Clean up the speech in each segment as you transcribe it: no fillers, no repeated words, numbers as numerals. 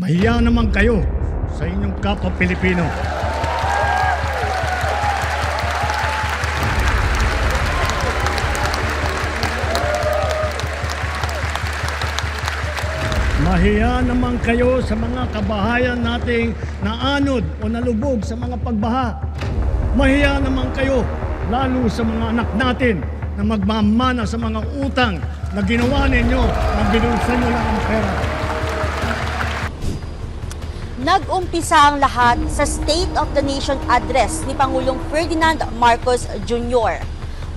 Mahiya naman kayo sa inyong kapwa Pilipino. Mahiya naman kayo sa mga kabahayan nating naanod o nalubog sa mga pagbaha. Mahiya naman kayo lalo sa mga anak natin na magmamana sa mga utang na ginawa ninyo na binulsan nyo lang ang pera. Nag-umpisa ang lahat sa State of the Nation address ni Pangulong Ferdinand Marcos Jr.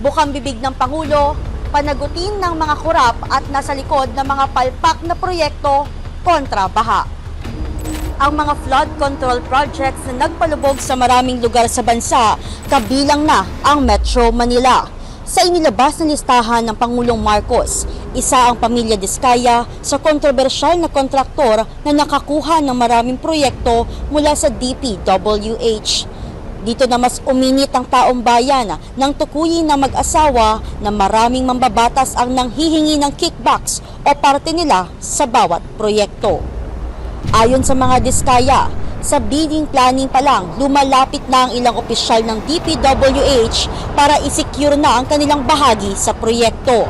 Bukang bibig ng Pangulo, panagutin ng mga kurap at nasa likod ng mga palpak na proyekto kontra baha. Ang mga flood control projects na nagpalubog sa maraming lugar sa bansa, kabilang na ang Metro Manila. Sa inilabas na listahan ng Pangulong Marcos, isa ang pamilya Diskaya sa kontrobersyal na kontraktor na nakakuha ng maraming proyekto mula sa DPWH. Dito na mas uminit ang taong bayan nang tukuyin na mag-asawa na maraming mambabatas ang nanghihingi ng kickbacks o parte nila sa bawat proyekto. Ayon sa mga Diskaya, sa bidding planning pa lang, lumalapit na ang ilang opisyal ng DPWH para i-secure na ang kanilang bahagi sa proyekto.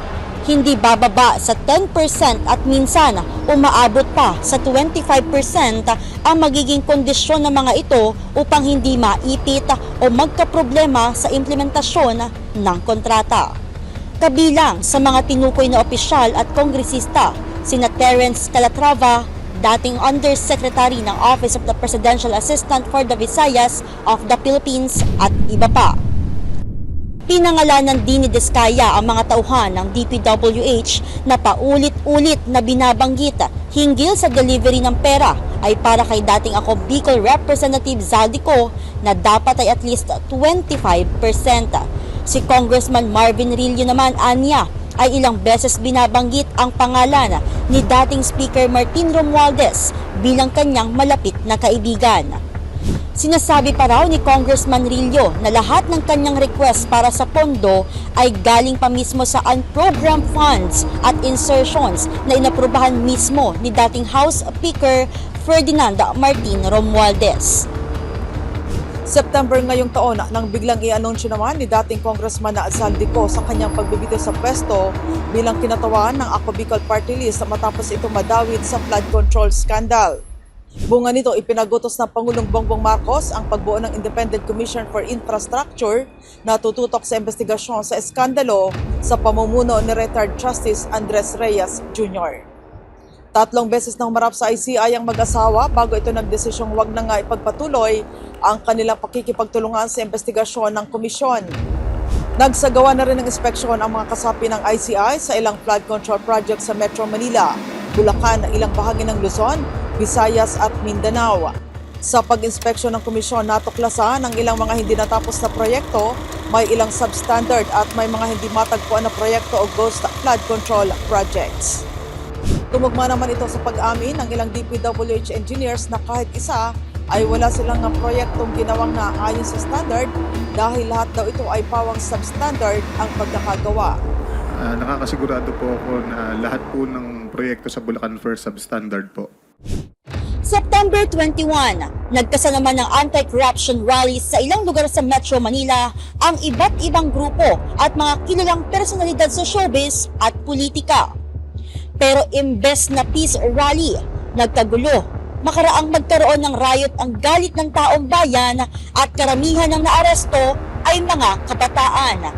Hindi bababa sa 10% at minsan umaabot pa sa 25% ang magiging kondisyon ng mga ito upang hindi maipit o magkaproblema sa implementasyon ng kontrata. Kabilang sa mga tinukoy na opisyal at kongresista, sina Terence Calatrava, dating Undersecretary ng Office of the Presidential Assistant for the Visayas of the Philippines at iba pa. Pinangalanan din ni Diskaya ang mga tauhan ng DPWH na paulit-ulit na binabanggit hinggil sa delivery ng pera ay para kay dating ako Bicol Representative Zaldico na dapat ay at least 25%. Si Congressman Marvin Rillo naman anya ay ilang beses binabanggit ang pangalan ni dating Speaker Martin Romualdez bilang kanyang malapit na kaibigan. Sinasabi pa raw ni Congressman Rillo na lahat ng kanyang request para sa pondo ay galing pa mismo sa unprogrammed funds at insertions na inaprubahan mismo ni dating House Speaker Ferdinand Martin Romualdez. September ngayong taon nang biglang i-anunsyo naman ni dating Congressman na Zaldico sa kanyang pagbibitaw sa pwesto bilang kinatawan ng Ako Bicol Party List matapos ito madawit sa flood control scandal. Bunga nito, ipinagutos ng Pangulong Bongbong Marcos ang pagbuo ng Independent Commission for Infrastructure na tututok sa investigasyon sa eskandalo sa pamumuno ni retired Justice Andres Reyes Jr. 3 beses nang humarap sa ICI ang mag-asawa bago ito nagdesisyong wag na nga ipagpatuloy ang kanilang pakikipagtulungan sa investigasyon ng komisyon. Nagsagawa na rin ng inspeksyon ang mga kasapi ng ICI sa ilang flood control project sa Metro Manila, Bulacan, ilang bahagi ng Luzon, Visayas at Mindanao. Sa pag-inspeksyon ng komisyon, natuklasan ang ilang mga hindi natapos na proyekto, may ilang substandard at may mga hindi matagpuan na proyekto o ghost flood control projects. Tumugma naman ito sa pag-amin ng ilang DPWH engineers na kahit isa ay wala silang proyektong ginawang na ayon sa standard dahil lahat daw ito ay pawang substandard ang pagkakagawa. Nakakasigurado po ako na lahat po ng proyekto sa Bulacan First substandard po. September 21, nagkasanaman ng anti-corruption rallies sa ilang lugar sa Metro Manila ang iba't ibang grupo at mga kilalang personalidad sa showbiz at politika. Pero imbes na peace rally, nagkagulo. Makaraang magkaroon ng riot ang galit ng taong bayan at karamihan ng naaresto ay mga kabataan.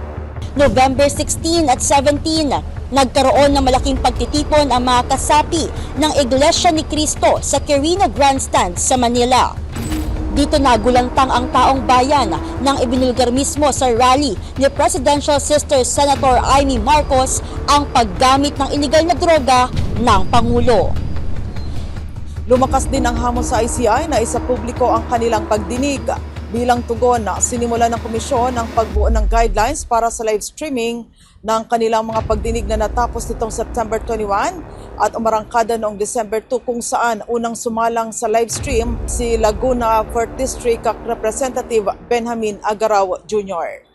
November 16 at 17, nagkaroon ng malaking pagtitipon ang mga kasapi ng Iglesia ni Cristo sa Quirino Grandstand sa Manila. Dito nagulantang ang taong bayan nang ibinulgar mismo sa rally ni Presidential Sister Senator Amy Marcos ang paggamit ng iligal na droga ng Pangulo. Lumakas din ang hamon sa ICI na isa publiko ang kanilang pagdinig. Bilang tugon, sinimula ng komisyon ang pagbuo ng guidelines para sa live streaming ng kanilang mga pagdinig na natapos nitong September 21 at umarangkada noong December 2 kung saan unang sumalang sa live stream si Laguna 4th District Representative Benjamin Agaraw Jr.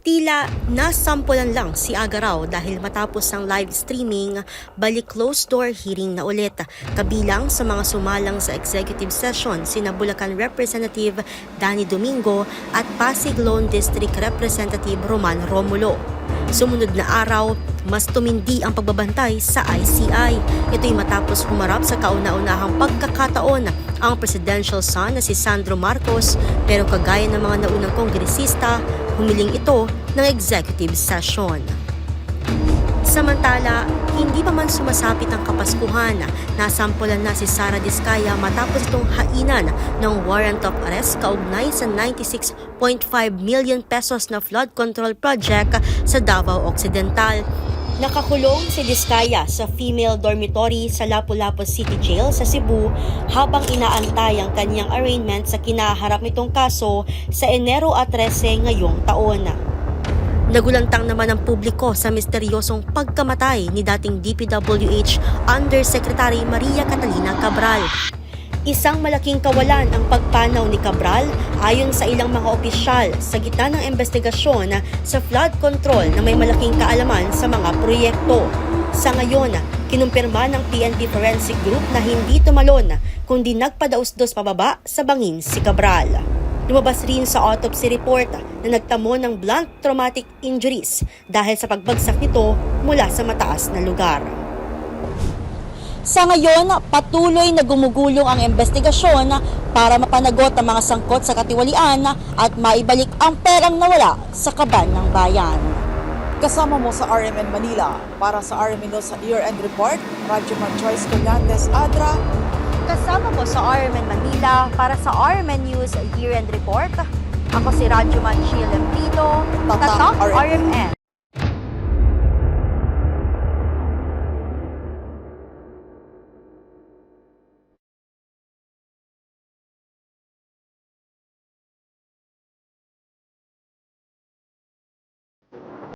Tila nasampulan lang si Aga raw dahil matapos ang live streaming, balik closed door hearing na ulit. Kabilang sa mga sumalang sa executive session sina Bulacan Representative Danny Domingo at Pasig Lone District Representative Roman Romulo. Sumunod na araw, mas tumindi ang pagbabantay sa ICI. Ito'y matapos humarap sa kauna-unahang pagkakataon ang presidential son na si Sandro Marcos, pero kagaya ng mga naunang kongresista, humiling ito ng executive session. Samantala, hindi pa man sumasapit ang Kapaskuhan, nasampulan na si Sara Diskaya matapos itong hainan ng warrant of arrest kaugnay sa 96.5 million pesos na flood control project sa Davao Occidental. Nakakulong si Diskaya sa female dormitory sa Lapu-Lapu City Jail sa Cebu habang inaantay ang kanyang arraignment sa kinaharap nitong kaso sa Enero 13 ngayong taon. Nagulantang naman ang publiko sa misteryosong pagkamatay ni dating DPWH Undersecretary Maria Catalina Cabral. Isang malaking kawalan ang pagpanaw ni Cabral ayon sa ilang mga opisyal sa gitna ng investigasyon sa flood control na may malaking kaalaman sa mga proyekto. Sa ngayon, kinumpirma ng PNP Forensic Group na hindi tumalon kundi nagpadausdos pababa sa bangin si Cabral. Lumabas rin sa autopsy report na nagtamo ng blunt traumatic injuries dahil sa pagbagsak nito mula sa mataas na lugar. Sa ngayon, patuloy na gumugulong ang investigasyon para mapanagot ang mga sangkot sa katiwalian at maibalik ang perang nawala sa kaban ng bayan. Kasama mo sa RMN Manila. Para sa RMN News Year-End Report, Radyo Man Joyce Collantes Adra. Kasama mo sa RMN Manila para sa RMN News Year-End Report. Ako si Radyo Man Sheila Emplito, Tatak RMN.